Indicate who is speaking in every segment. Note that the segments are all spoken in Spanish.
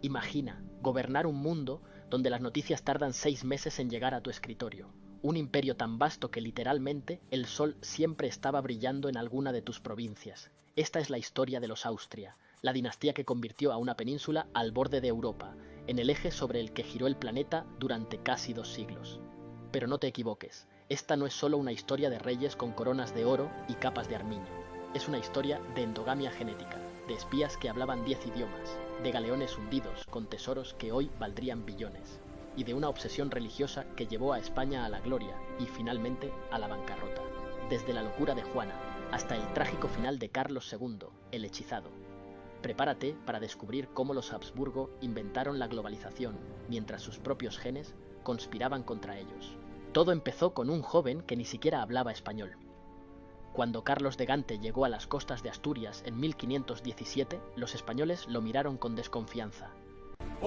Speaker 1: Imagina, gobernar un mundo donde las noticias tardan 6 meses en llegar a tu escritorio. Un imperio tan vasto que literalmente el sol siempre estaba brillando en alguna de tus provincias. Esta es la historia de los Austria, la dinastía que convirtió a una península al borde de Europa, en el eje sobre el que giró el planeta durante casi 2 siglos. Pero no te equivoques, esta no es solo una historia de reyes con coronas de oro y capas de armiño. Es una historia de endogamia genética, de espías que hablaban 10 idiomas, de galeones hundidos con tesoros que hoy valdrían billones, y de una obsesión religiosa que llevó a España a la gloria y finalmente a la bancarrota. Desde la locura de Juana hasta el trágico final de Carlos II, el hechizado. Prepárate para descubrir cómo los Habsburgo inventaron la globalización mientras sus propios genes conspiraban contra ellos. Todo empezó con un joven que ni siquiera hablaba español. Cuando Carlos de Gante llegó a las costas de Asturias en 1517, los españoles lo miraron con desconfianza.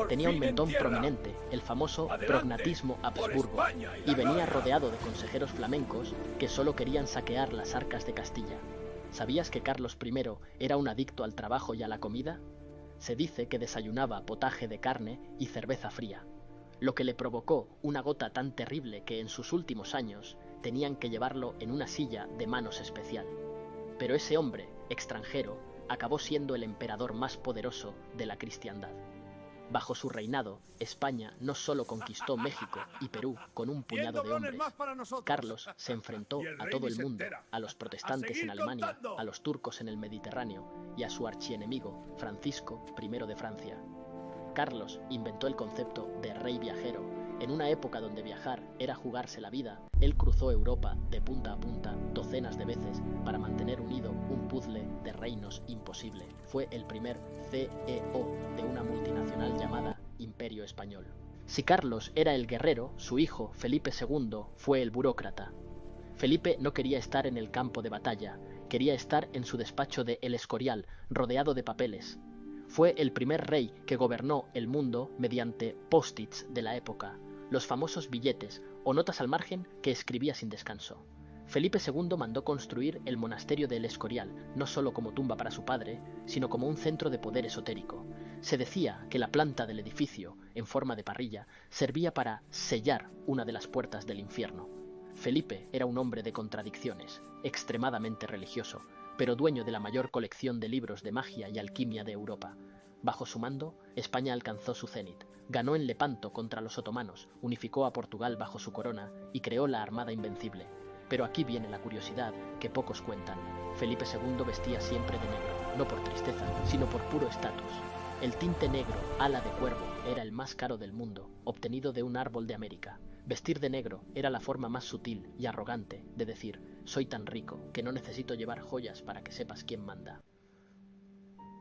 Speaker 1: Tenía un mentón prominente, el famoso prognatismo Habsburgo, y venía rodeado de consejeros flamencos que solo querían saquear las arcas de Castilla. ¿Sabías que Carlos I era un adicto al trabajo y a la comida? Se dice que desayunaba potaje de carne y cerveza fría, lo que le provocó una gota tan terrible que en sus últimos años tenían que llevarlo en una silla de manos especial. Pero ese hombre, extranjero, acabó siendo el emperador más poderoso de la cristiandad. Bajo su reinado, España no solo conquistó México y Perú con un puñado de hombres. Carlos se enfrentó a todo el mundo, a los protestantes en Alemania, a los turcos en el Mediterráneo y a su archienemigo, Francisco I de Francia. Carlos inventó el concepto de rey viajero. En una época donde viajar era jugarse la vida, él cruzó Europa de punta a punta docenas de veces para mantener unido un puzzle de reinos imposible. Fue el primer CEO de una multinacional llamada Imperio Español. Si Carlos era el guerrero, su hijo, Felipe II, fue el burócrata. Felipe no quería estar en el campo de batalla, quería estar en su despacho de El Escorial, rodeado de papeles. Fue el primer rey que gobernó el mundo mediante post-its de la época, los famosos billetes o notas al margen que escribía sin descanso. Felipe II mandó construir el monasterio de El Escorial, no solo como tumba para su padre, sino como un centro de poder esotérico. Se decía que la planta del edificio, en forma de parrilla, servía para sellar una de las puertas del infierno. Felipe era un hombre de contradicciones, extremadamente religioso, pero dueño de la mayor colección de libros de magia y alquimia de Europa. Bajo su mando, España alcanzó su cenit, ganó en Lepanto contra los otomanos, unificó a Portugal bajo su corona y creó la Armada Invencible. Pero aquí viene la curiosidad que pocos cuentan. Felipe II vestía siempre de negro, no por tristeza, sino por puro estatus. El tinte negro, ala de cuervo, era el más caro del mundo, obtenido de un árbol de América. Vestir de negro era la forma más sutil y arrogante de decir: soy tan rico que no necesito llevar joyas para que sepas quién manda.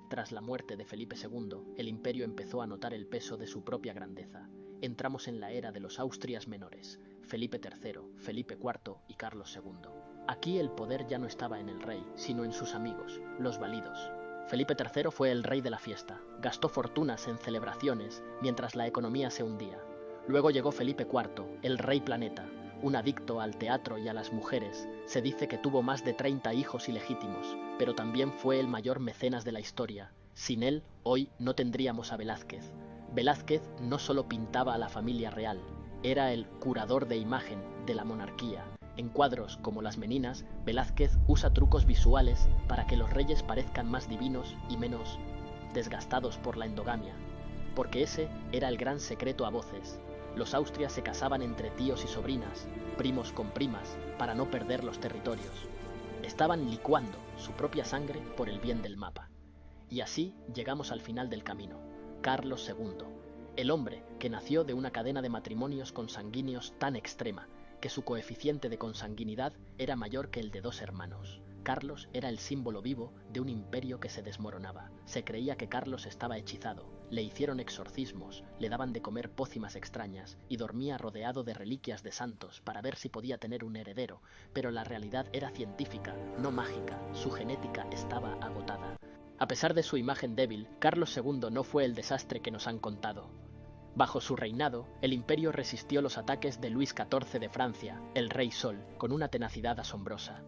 Speaker 1: Tras la muerte de Felipe II, el imperio empezó a notar el peso de su propia grandeza. Entramos en la era de los Austrias menores, Felipe III, Felipe IV y Carlos II. Aquí el poder ya no estaba en el rey, sino en sus amigos, los validos. Felipe III fue el rey de la fiesta, gastó fortunas en celebraciones mientras la economía se hundía. Luego llegó Felipe IV, el rey planeta, un adicto al teatro y a las mujeres. Se dice que tuvo más de 30 hijos ilegítimos, pero también fue el mayor mecenas de la historia. Sin él, hoy no tendríamos a Velázquez. Velázquez no solo pintaba a la familia real, era el curador de imagen de la monarquía. En cuadros como Las Meninas, Velázquez usa trucos visuales para que los reyes parezcan más divinos y menos desgastados por la endogamia. Porque ese era el gran secreto a voces. Los Austrias se casaban entre tíos y sobrinas, primos con primas, para no perder los territorios. Estaban licuando su propia sangre por el bien del mapa. Y así llegamos al final del camino. Carlos II, el hombre que nació de una cadena de matrimonios consanguíneos tan extrema que su coeficiente de consanguinidad era mayor que el de 2 hermanos. Carlos era el símbolo vivo de un imperio que se desmoronaba. Se creía que Carlos estaba hechizado, le hicieron exorcismos, le daban de comer pócimas extrañas y dormía rodeado de reliquias de santos para ver si podía tener un heredero, pero la realidad era científica, no mágica, su genética estaba agotada. A pesar de su imagen débil, Carlos II no fue el desastre que nos han contado. Bajo su reinado, el imperio resistió los ataques de Luis XIV de Francia, el Rey Sol, con una tenacidad asombrosa.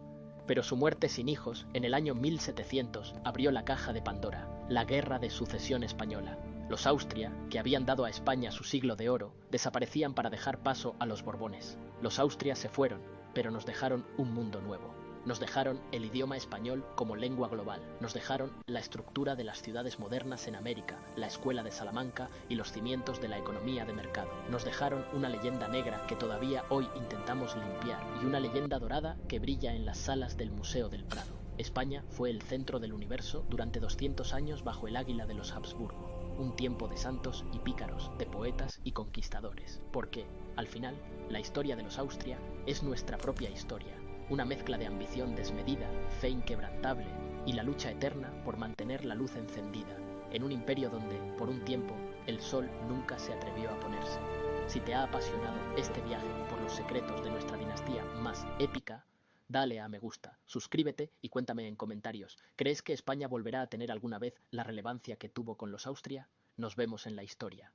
Speaker 1: Pero su muerte sin hijos, en el año 1700, abrió la caja de Pandora, la Guerra de Sucesión Española. Los Austria, que habían dado a España su siglo de oro, desaparecían para dejar paso a los Borbones. Los Austria se fueron, pero nos dejaron un mundo nuevo. Nos dejaron el idioma español como lengua global. Nos dejaron la estructura de las ciudades modernas en América, la escuela de Salamanca y los cimientos de la economía de mercado. Nos dejaron una leyenda negra que todavía hoy intentamos limpiar y una leyenda dorada que brilla en las salas del Museo del Prado. España fue el centro del universo durante 200 años bajo el águila de los Habsburgo. Un tiempo de santos y pícaros, de poetas y conquistadores. Porque, al final, la historia de los Austria es nuestra propia historia. Una mezcla de ambición desmedida, fe inquebrantable y la lucha eterna por mantener la luz encendida, en un imperio donde, por un tiempo, el sol nunca se atrevió a ponerse. Si te ha apasionado este viaje por los secretos de nuestra dinastía más épica, dale a me gusta, suscríbete y cuéntame en comentarios. ¿Crees que España volverá a tener alguna vez la relevancia que tuvo con los Austria? Nos vemos en la historia.